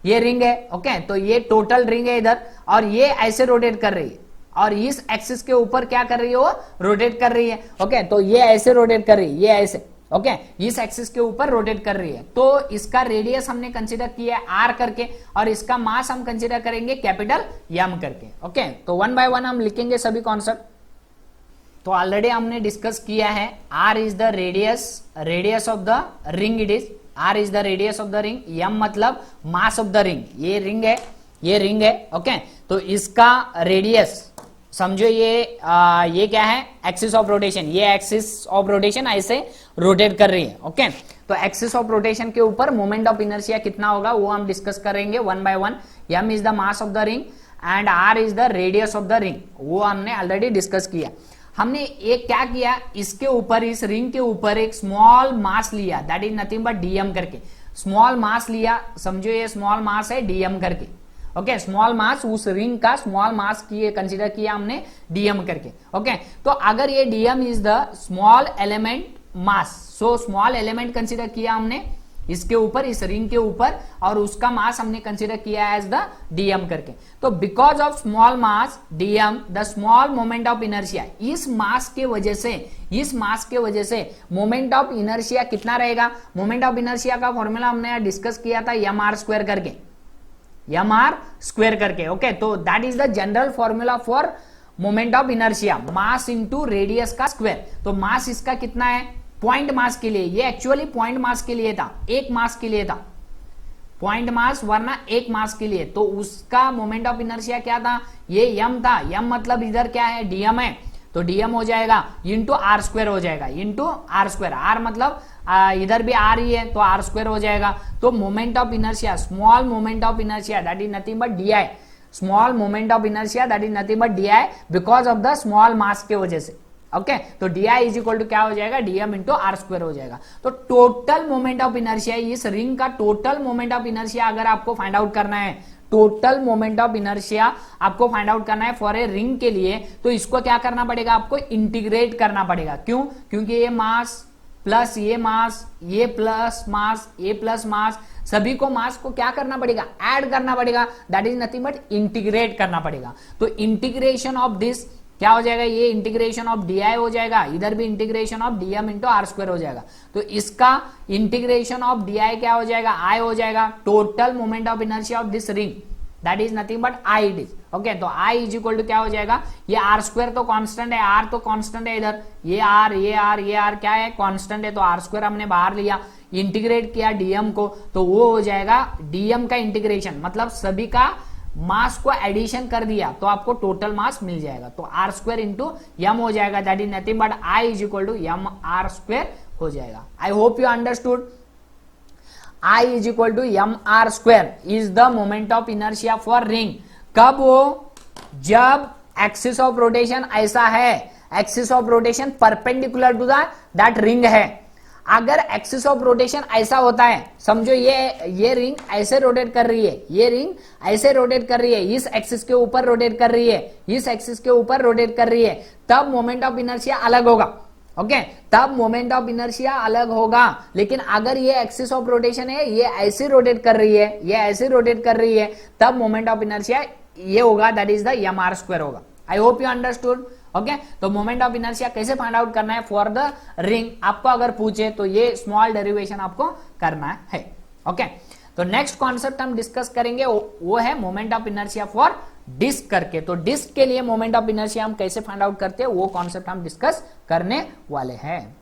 Speaker 1: ये रिंग है। ओके, तो ये टोटल रिंग है इधर, और ये ऐसे रोटेट कर रही है और इस एक्सिस के ऊपर क्या कर रही है वो रोटेट कर रही है। ओके, तो ये ऐसे रोटेट कर रही है, ये ऐसे। ओके, इस एक्सिस के ऊपर रोटेट कर रही है, तो इसका रेडियस हमने कंसीडर किया है आर करके और इसका मास हम कंसीडर करेंगे कैपिटल एम करके। ओके, तो वन बाय वन हम लिखेंगे सभी कॉन्सेप्ट। तो ऑलरेडी हमने डिस्कस किया है, r is the radius of the ring, it is r is the radius of the ring, m मतलब मास ऑफ द रिंग। ये रिंग है, ये रिंग है। ओके, तो इसका रेडियस समझो ये क्या है, एक्सिस ऑफ रोटेशन, ये एक्सिस ऑफ रोटेशन ऐसे रोटेट कर रही है। ओके, तो एक्सिस ऑफ रोटेशन के ऊपर मोमेंट ऑफ इनर्शिया कितना होगा वो हम डिस्कस करेंगे one by one. m is the mass of the ring and r is the radius of the ring, वो हमने ऑलरेडी डिस्कस किया। हमने एक क्या किया, इसके ऊपर, इस रिंग के ऊपर एक स्मॉल मास लिया, that is nothing but dm करके, स्मॉल मास लिया, समझो ये स्मॉल मास है dm करके। ओके, स्मॉल मास, उस रिंग का स्मॉल मास किए कंसीडर किया हमने dm करके। ओके, तो अगर ये dm is the small element mass, so small element consider किया हमने इसके ऊपर, इस रिंग के ऊपर, और उसका मास हमने कंसीडर किया एज द dm करके। तो because of small mass dm, the small moment of inertia, इस मास के वजह से, इस मास के वजह से मोमेंट ऑफ इनर्शिया कितना रहेगा। मोमेंट ऑफ इनर्शिया का फॉर्मूला हमने डिस्कस किया था mr स्क्वायर करके, mr स्क्वायर करके। ओके, तो that is the general formula for moment of inertia, mass into radius का स्क्वायर। तो मास इसका कितना है, पॉइंट मास के लिए, ये एक्चुअली पॉइंट मास के लिए था, एक मास के लिए था, पॉइंट मास वरना एक मास के लिए। तो उसका मोमेंट ऑफ इनर्शिया क्या था, ये m था, m मतलब इधर क्या है, dm है, तो dm हो जाएगा इंटू आर स्क्वायर हो जाएगा, इंटू आर स्क्वायर, आर मतलब इधर भी आर ही है तो आर स्क्वायर हो जाएगा। तो moment of inertia, small moment of inertia that is nothing but d I, small moment of inertia that is nothing but d I because of the small mass के वजह से। Okay, तो d I is equal to क्या हो जाएगा, DM into are square हो जाएगा। तो टोटल मोमेंट ऑफ इनर्शिया, इस रिंग का टोटल मोमेंट ऑफ इनर्शिया अगर आपको फाइंड आउट करना है, टोटल मोमेंट ऑफ इनर्शिया आपको फाइंड आउट करना है फॉर ए रिंग के लिए, तो इसको क्या करना पड़ेगा, आपको इंटीग्रेट करना पड़ेगा। क्यों, क्योंकि ये मास प्लस ये मास, ये प्लस मास, ये प्लस मास, सभी को मास को क्या करना पड़ेगा, ऐड करना पड़ेगा, that is nothing but integrate करना पड़ेगा। तो इंटीग्रेशन ऑफ दिस क्या हो जाएगा, ये इंटीग्रेशन ऑफ डी आई हो जाएगा, इधर भी integration of DM into are square हो जाएगा। तो इसका इंटीग्रेशन ऑफ डी आई क्या हो जाएगा, आई हो जाएगा, total moment of inertia of this ring that is nothing but I it is. Okay, तो आई इज इक्वल टू क्या हो जाएगा, ये आर स्क्वायर तो कांस्टेंट है, आर तो कांस्टेंट है, इधर ये आर ये आर ये आर क्या है, कांस्टेंट है, तो आर स्क्वायर हमने बाहर लिया, इंटीग्रेट किया डीएम को, तो वो हो जाएगा डीएम का इंटीग्रेशन, मतलब सभी का मास को एडिशन कर दिया तो आपको टोटल मास मिल जाएगा। तो आर स्क्वायर इंटू एम हो जाएगा, that is nothing but I is equal to M R square हो जाएगा। I hope you understood. I is equal to M R square is the moment of inertia for ring. कब हो, जब axis of rotation ऐसा है, axis of rotation perpendicular to that ring है। अगर axis of rotation ऐसा होता है, समझो ये रिंग ऐसे रोटेट कर रही है, ये रिंग ऐसे रोटेट कर रही है, इस एक्सिस के ऊपर रोटेट कर रही है, इस एक्सिस के ऊपर रोटेट कर रही है, तब मोमेंट ऑफ इनर्शिया अलग होगा। ओके, तब मोमेंट ऑफ इनर्शिया अलग होगा। लेकिन अगर ये एक्सिस ऑफ रोटेशन है, ये ऐसे रोटेट कर रही है, ये ऐसे रोटेट कर रही है, तब मोमेंट ऑफ इनर्शिया ये होगा, that is the M R square होगा। I hope you understood. Okay, तो मोमेंट ऑफ इनर्शिया कैसे फाइंड आउट करना है फॉर द रिंग, आपको अगर पूछे तो ये स्मॉल डेरिवेशन आपको करना है। ओके, तो नेक्स्ट कॉन्सेप्ट हम डिस्कस करेंगे वो है moment of inertia for disc करके। तो डिस्क के लिए मोमेंट ऑफ इनर्शिया हम कैसे फाइंड आउट करते हैं वो कॉन्सेप्ट हम डिस्कस करने वाले हैं।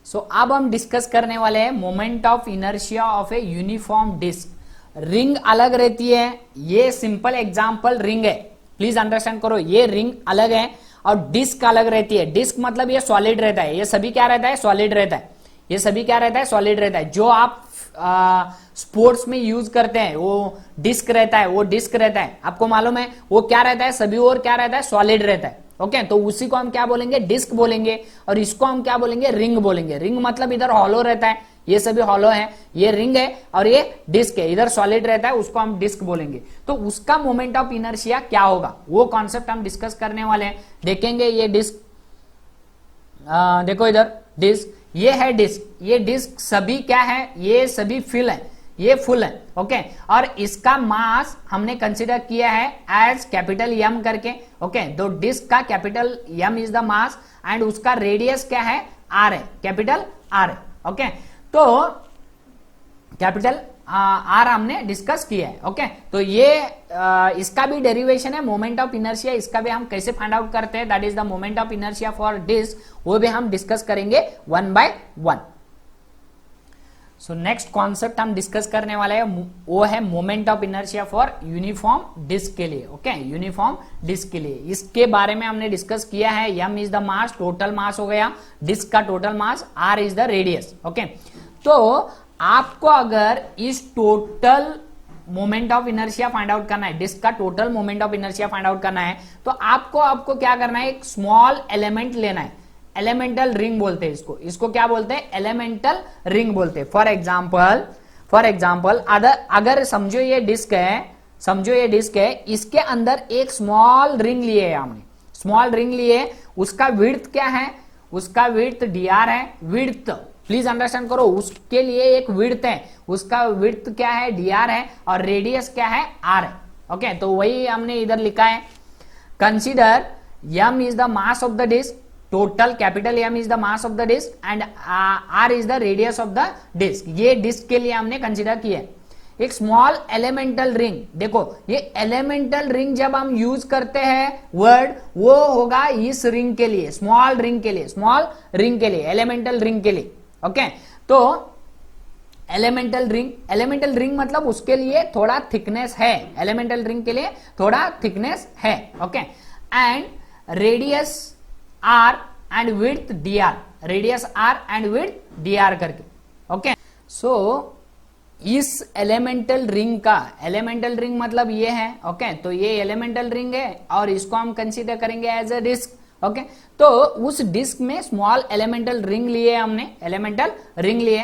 Speaker 1: सो अब हम डिस्कस करने वाले हैं moment of inertia of a uniform disc. Ring अलग रहती है, ये सिंपल एग्जांपल रिंग है, प्लीज अंडरस्टैंड करो, ये रिंग अलग है और डिस्क अलग रहती है। डिस्क मतलब ये सॉलिड रहता है, ये सभी क्या रहता है, सॉलिड रहता है, ये सभी क्या रहता है, सॉलिड रहता है। जो आप स्पोर्ट्स में यूज करते हैं वो डिस्क रहता है, वो डिस्क रहता है, आपको मालूम है वो क्या रहता है, सभी और क्या रहता है, सॉलिड रहता है। ओके, तो उसी को हम क्या बोलेंगे, डिस्क बोलेंगे, और इसको हम क्या बोलेंगे, रिंग बोलेंगे। रिंग मतलब इधर हॉलो रहता है, ये सभी हॉलो है, ये रिंग है और ये डिस्क है, इधर सॉलिड रहता है, उसको हम डिस्क बोलेंगे। तो उसका मोमेंट ऑफ इनर्शिया क्या होगा वो कॉन्सेप्ट हम डिस्कस करने वाले हैं। देखेंगे ये डिस्क, देखो इधर डिस्क, ये है डिस्क, ये डिस्क सभी क्या है, ये सभी फिल है, ये फुल है। ओके, और इसका मास हमने कंसीडर किया है एज कैपिटल एम करके। ओके, तो डिस्क का capital M is the mass and उसका रेडियस क्या है, आर है, कैपिटल आर है। ओके, तो कैपिटल आर हमने डिस्कस किया है। ओके, तो ये इसका भी डेरिवेशन है मोमेंट ऑफ इनर्शिया, इसका भी हम कैसे फाइंड आउट करते हैं, that is the moment of inertia for disc, वो भी हम डिस्कस करेंगे one by one. So next concept हम डिस्कस करने वाले हैं वो है moment of inertia for uniform disc के लिए। ओके, यूनिफॉर्म डिस्क के लिए इसके बारे में हमने डिस्कस किया है। m is the mass, total mass हो गया डिस्क का total mass, r is the radius. Okay, तो आपको अगर इस total moment of inertia find out करना है, डिस्क का total moment of inertia find out करना है, तो आपको क्या करना है, एक स्मॉल एलिमेंट लेना है। एलिमेंटल रिंग बोलते हैं इसको क्या बोलते हैं, एलिमेंटल रिंग बोलते हैं। फॉर एग्जाम्पल अगर समझो ये डिस्क है, इसके अंदर एक स्मॉल रिंग लिए हमने, स्मॉल रिंग लिए, उसका विड्थ क्या है, उसका विड्थ dr है। विड्थ प्लीज अंडरस्टैंड करो, उसके लिए एक विड्थ है, उसका विड्थ क्या है, dr है, और रेडियस क्या है, r है। ओके, तो वही हमने इधर लिखा है। Consider m is the mass of the disc, total capital M is the mass of the disc and R is the radius of the disc. ये डिस्क के लिए हमने कंसीडर किया है। एक स्मॉल एलिमेंटल रिंग, देखो ये एलिमेंटल रिंग जब हम यूज करते हैं वर्ड, वो होगा इस रिंग के लिए, स्मॉल रिंग के लिए, एलिमेंटल रिंग के लिए। ओके, तो एलिमेंटल रिंग मतलब उसके लिए थोड़ा थिकनेस है, एलिमेंटल रिंग के लिए थोड़ा थिकनेस है। Okay, and radius r and width dr, radius r and width dr करके। ओके, सो इस एलिमेंटल रिंग मतलब ये है। ओके, तो ये एलिमेंटल रिंग है और इसको हम कंसीडर करेंगे एज अ डिस्क। ओके, तो उस डिस्क में स्मॉल एलिमेंटल रिंग लिए हमने, एलिमेंटल रिंग लिए।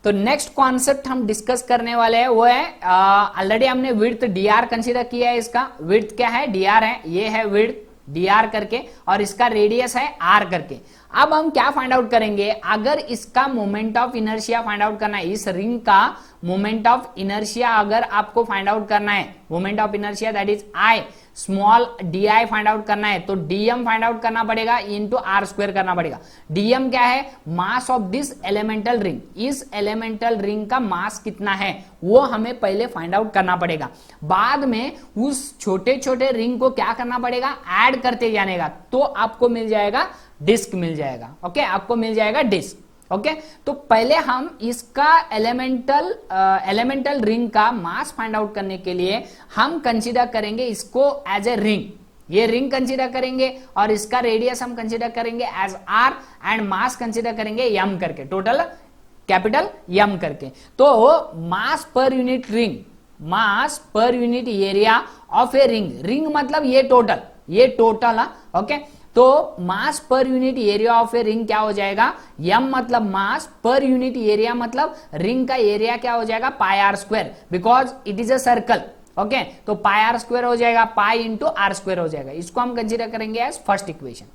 Speaker 1: तो नेक्स्ट कॉन्सेप्ट हम डिस्कस करने वाले हैं वो है, ऑलरेडी हमने विड्थ dr कंसीडर किया है। इसका विड्थ क्या है, dr है, ये है विड्थ dr करके, और इसका रेडियस है r करके। अब हम क्या फाइंड आउट करेंगे, अगर इसका moment of inertia find out करना है, इस रिंग का मोमेंट ऑफ इनर्शिया अगर आपको फाइंड आउट करना है, moment of inertia that is i, small di find out करना है, तो dm फाइंड आउट करना पड़ेगा इंटू r स्क्वायर करना पड़ेगा। dm क्या है, mass of this elemental ring, इस एलिमेंटल रिंग का मास कितना है वो हमें पहले फाइंड आउट करना पड़ेगा। बाद में उस छोटे छोटे रिंग को क्या करना पड़ेगा, ऐड करते जाने का, तो आपको मिल जाएगा डिस्क, मिल जाएगा। ओके, आपको मिल जाएगा डिस्क। ओके, तो पहले हम इसका एलिमेंटल रिंग का मास फाइंड आउट करने के लिए हम कंसीडर करेंगे इसको एज ए रिंग, ये रिंग कंसीडर करेंगे, और इसका रेडियस हम कंसीडर करेंगे as r and mass consider करेंगे m करके, टोटल कैपिटल M करके। तो mass per unit ring, mass per unit area of a ring मतलब ये टोटल। ओके, तो mass per unit area of a ring क्या हो जाएगा, m मतलब मास, पर यूनिट एरिया मतलब रिंग का एरिया क्या हो जाएगा, पाई r square, because it is a circle. Okay, तो पाई r स्क्वायर हो जाएगा, पाई इंटू r स्क्वायर हो जाएगा। इसको हम कंसीडर करेंगे एज फर्स्ट इक्वेशन।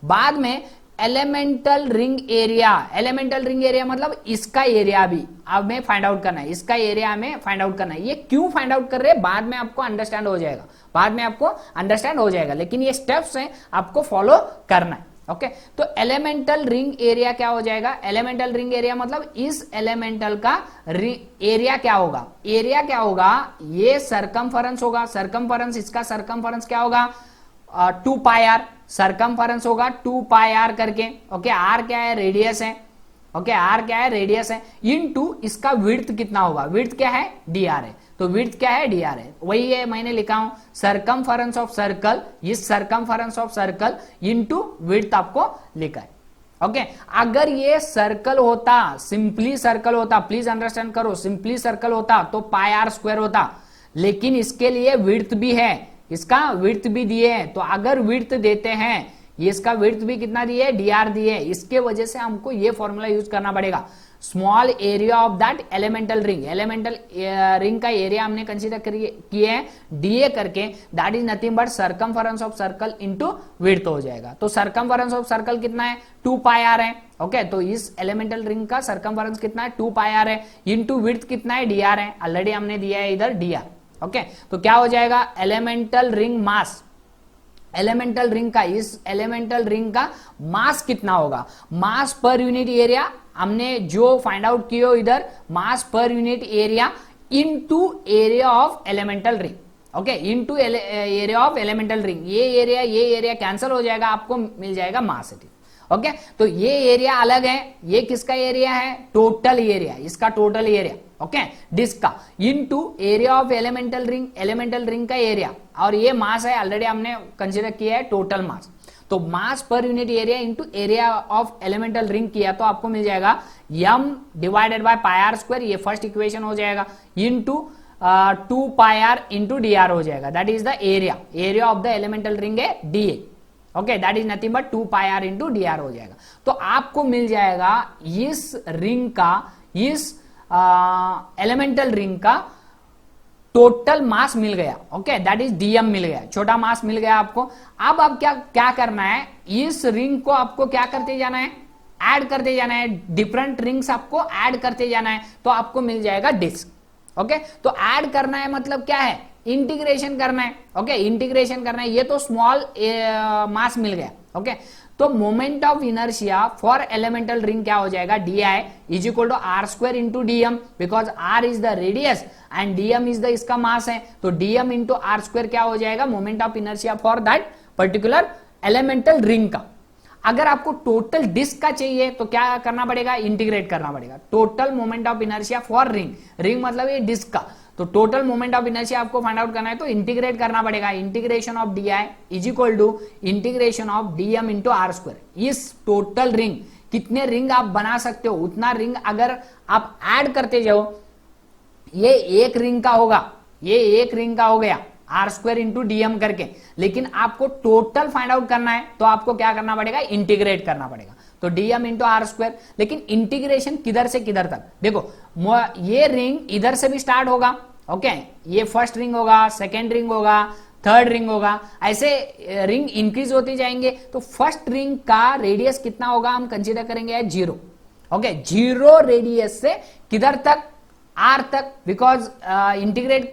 Speaker 1: बाद में एलिमेंटल रिंग एरिया मतलब इसका एरिया भी हमें फाइंड आउट करना है, इसका एरिया हमें फाइंड आउट करना है। ये क्यों फाइंड आउट कर रहे हैं बाद में आपको अंडरस्टैंड हो जाएगा, लेकिन ये स्टेप्स हैं, आपको फॉलो करना है। ओके, तो एलिमेंटल रिंग एरिया क्या हो जाएगा, एलिमेंटल रिंग एरिया मतलब इस एलिमेंटल का एरिया क्या होगा, ये सरकमफरेंस होगा, इसका सरकमफरेंस क्या होगा, 2 पाई r, सरकमफरेंस होगा 2 पाई r करके। ओके, r क्या है, रेडियस है। ओके, r क्या है, रेडियस है, इनटू इसका विड्थ कितना होगा, विड्थ क्या है, dr है, तो विड्थ क्या है, dr है। वही है मैंने लिखा हूं, सरकमफरेंस ऑफ सर्कल, इस circumference of circle into width आपको लिखा है। ओके, अगर ये सर्कल होता, सिंपली सर्कल होता, प्लीज अंडरस्टैंड करो, सिंपली सर्कल होता तो पाई r स्क्वायर होता, लेकिन इसके लिए विड्थ भी है, इसका विड्थ भी दिए हैं। तो अगर विड्थ देते हैं, ये इसका विड्थ भी कितना दिए, dr दिए, इसके वजह से हमको ये फॉर्मूला यूज करना पड़ेगा। Small area of that elemental ring का एरिया हमने कंसीडर किए हैं dA करके, that is nothing but circumference of circle into width हो जाएगा। तो सरकमफरेंस ऑफ सर्कल कितना है, 2 पाई r है। ओके, तो इस एलिमेंटल रिंग का सरकमफरेंस कितना है, 2 पाई r है, इनटू विड्थ कितना है, dr है, ऑलरेडी हमने दिया है इधर dr। ओके, तो क्या हो जाएगा, एलिमेंटल रिंग मास, एलिमेंटल रिंग का, इस एलिमेंटल रिंग का मास कितना होगा, मास पर यूनिट एरिया हमने जो फाइंड आउट किया इधर, mass per unit area into area of elemental ring. Okay, into area of elemental ring, ये एरिया कैंसिल हो जाएगा, आपको मिल जाएगा मास। ओके, तो ये एरिया अलग है, ये किसका एरिया है, टोटल एरिया, इसका टोटल एरिया, ओके, डिस्क का into area of elemental ring का एरिया, और ये मास है, ऑलरेडी हमने कंसीडर किया है टोटल मास, तो mass per unit area into area of elemental ring किया तो आपको मिल जाएगा m divided by pi R square, ये फर्स्ट इक्वेशन हो जाएगा, into 2 pi R into D R हो जाएगा, that is the area of the elemental ring है D A, okay, that is nothing but 2 pi R into D R हो जाएगा। तो आपको मिल जाएगा इस रिंग का, इस एलिमेंटल रिंग का टोटल मास मिल गया, ओके, दैट इज डीएम मिल गया, छोटा मास मिल गया आपको। अब आप क्या करना है, इस रिंग को आपको क्या करते जाना है, ऐड करते जाना है, डिफरेंट रिंग्स आपको ऐड करते जाना है, तो आपको मिल जाएगा डिस्क, ओके। तो ऐड करना है मतलब क्या है, इंटीग्रेशन करना है, ओके, इंटीग्रेशन करना है, ये तो स्मॉल मास मिल गया, ओके। तो moment of inertia for elemental ring क्या हो जाएगा, D I is equal to R square into DM, because R is the radius and DM is the इसका मास है, तो डीएम इंटू आर स्क्वायर क्या हो जाएगा, moment of inertia for that particular elemental ring का। अगर आपको total disc का चाहिए तो क्या करना पड़ेगा, इंटीग्रेट करना पड़ेगा, total moment of inertia for ring मतलब ये डिस्क का, तो टोटल मोमेंट ऑफ इनर्शिया आपको फाइंड आउट करना है तो इंटीग्रेट करना पड़ेगा, integration of D I is equal to integration of DM into are square. इस टोटल रिंग, कितने रिंग आप बना सकते हो उतना रिंग अगर आप ऐड करते जाओ, ये एक रिंग का होगा, ये एक रिंग का हो गया आर स्क्वायर इंटू डीएम करके, लेकिन आपको टोटल फाइंड आउट करना है तो आपको क्या करना पड़ेगा, इंटीग्रेट करना पड़ेगा, तो डीएम इंटू आर स्क्वायर। लेकिन इंटीग्रेशन किधर से किधर तक, देखो ये रिंग इधर से भी स्टार्ट होगा, ओके, ये फर्स्ट रिंग होगा, सेकेंड रिंग होगा, थर्ड रिंग होगा, ऐसे रिंग इंक्रीज होते जाएंगे, तो फर्स्ट रिंग का रेडियस कितना होगा हम कंसीडर करेंगे 0, ओके, 0 रेडियस से किधर तक, आर तक, बिकॉज इंटीग्रेट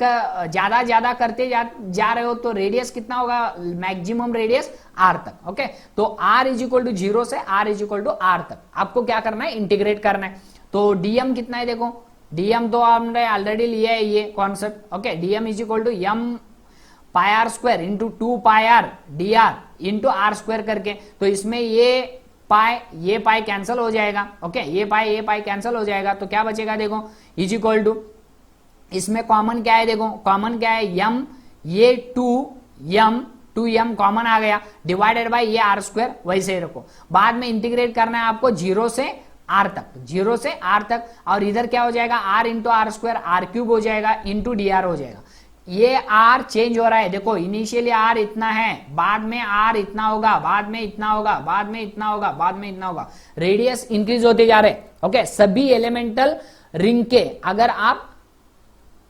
Speaker 1: ज्यादा करते जा रहे हो तो रेडियस कितना होगा, मैक्सिमम रेडियस आर तक, ओके। तो आर इज इक्वल टू 0 से R is equal to R तक आपको क्या करना है, इंटीग्रेट करना है। तो डीएम कितना है, देखो डीएम तो हमने ऑलरेडी लिया है ये concept, okay, DM is equal to M pi R square into 2 pi R D R into are square करके, तो इसमें ये पाई कैंसिल हो जाएगा, ओके, ये पाई कैंसिल हो जाएगा, तो क्या बचेगा, देखो इज इक्वल टू, इसमें कॉमन क्या है, देखो कॉमन क्या है, यम, ये 2m कॉमन आ गया, डिवाइडेड बाय ये आर स्क्वायर वैसे ही रखो, बाद में इंटीग्रेट करना है आपको 0 से आर तक, 0 से आर तक, और इधर क्या हो जाएगा, R into are square R cube हो जाएगा इंटू डी आर हो जाएगा। ये आर चेंज हो रहा है, देखो इनिशियली आर इतना है, बाद में आर इतना होगा, बाद में इतना होगा, बाद में इतना होगा, बाद में इतना होगा, रेडियस इंक्रीज होते जा रहे, ओके। सभी एलिमेंटल रिंग के अगर आप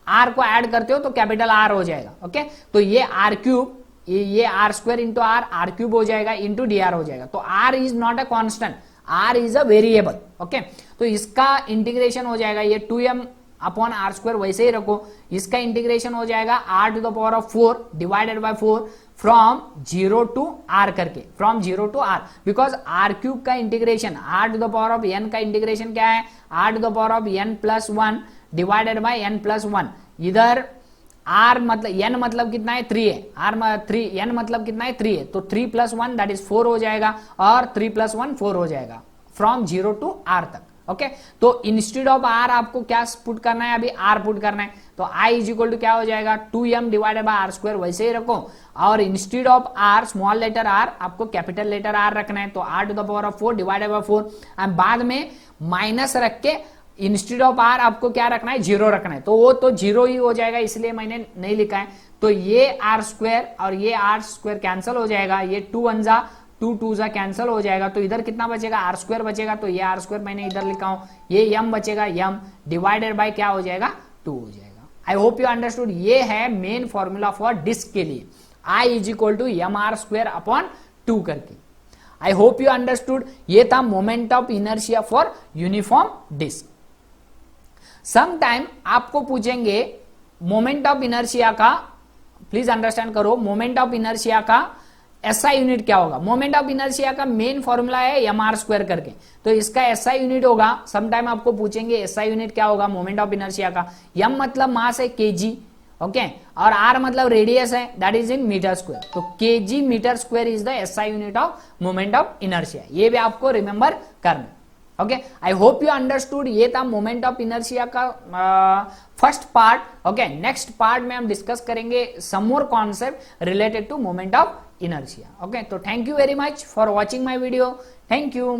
Speaker 1: आर को ऐड करते हो तो कैपिटल आर हो जाएगा, ओके। तो ये आर क्यूब, ये R square into R cube हो जाएगा इंटू डी आर हो जाएगा, तो R is not a constant, R is a variable, okay. तो इसका इंटीग्रेशन हो जाएगा, ये 2m अपॉन आर स्क्वायर वैसे ही रखो, इसका इंटीग्रेशन हो जाएगा r to the power of 4 divided by 4 from 0 to r करके, from 0 to r, because r cube का integration r to the power of n का इंटीग्रेशन क्या है, r to the power of n plus 1 divided by n plus 1, इधर r मतलब n मतलब कितना है 3 है, n मतलब कितना है 3 है, तो 3 प्लस 1 दैट इज 4 हो जाएगा, और 3 प्लस 1 4 हो जाएगा फ्रॉम 0 टू r तक, ओके। तो इंस्टेड ऑफ आर आपको क्या पुट करना है, अभी आर पुट करना है, तो आई इज इक्वल टू क्या हो जाएगा, 2m divided by are square वैसे ही रखो, और instead of R small letter R आपको कैपिटल लेटर आर रखना है, तो r to the power of 4 divided by 4, and बाद में माइनस रख के इंस्टेड ऑफ आर आपको क्या रखना है, 0 रखना है, तो वो तो 0 ही हो जाएगा, इसलिए मैंने नहीं लिखा है। तो ये आर स्क्वायर और ये आर स्क्वायर कैंसिल हो जाएगा, ये 2 1 जा 2 2 जा कैंसिल हो जाएगा, तो इधर कितना बचेगा, आर स्क्वायर बचेगा, तो ये आर स्क्वायर मैंने इधर लिखा हूं, ये m बचेगा, m डिवाइडेड बाय क्या हो जाएगा, 2 हो जाएगा। आई होप यू अंडरस्टूड, ये है मेन फॉर्मूला फॉर डिस्क के लिए, I is equal to M R square upon 2 करके। आई होप यू अंडरस्टूड, ये था moment of inertia for uniform disc. Some time आपको पूछेंगे मोमेंट ऑफ इनर्शिया का, प्लीज अंडरस्टैंड करो, मोमेंट ऑफ इनर्शिया का एसआई यूनिट क्या होगा। मोमेंट ऑफ इनर्शिया का मेन फॉर्मूला है एम आर स्क्वायर करके, तो इसका एसआई यूनिट होगा, सम टाइम आपको पूछेंगे एसआई यूनिट क्या होगा मोमेंट ऑफ इनर्शिया का। एम मतलब मास है केजी, ओके और आर मतलब रेडियस है, that is in metre square, तो kg metre square is the SI unit of moment of inertia, ये भी आपको रिमेंबर करना। Okay, I hope you understood. ये था मोमेंट ऑफ इनर्शिया का first part. Okay, next part में हम डिस्कस करेंगे some more concept related to moment of inertia. Okay, तो thank you very much for watching my video, thank you.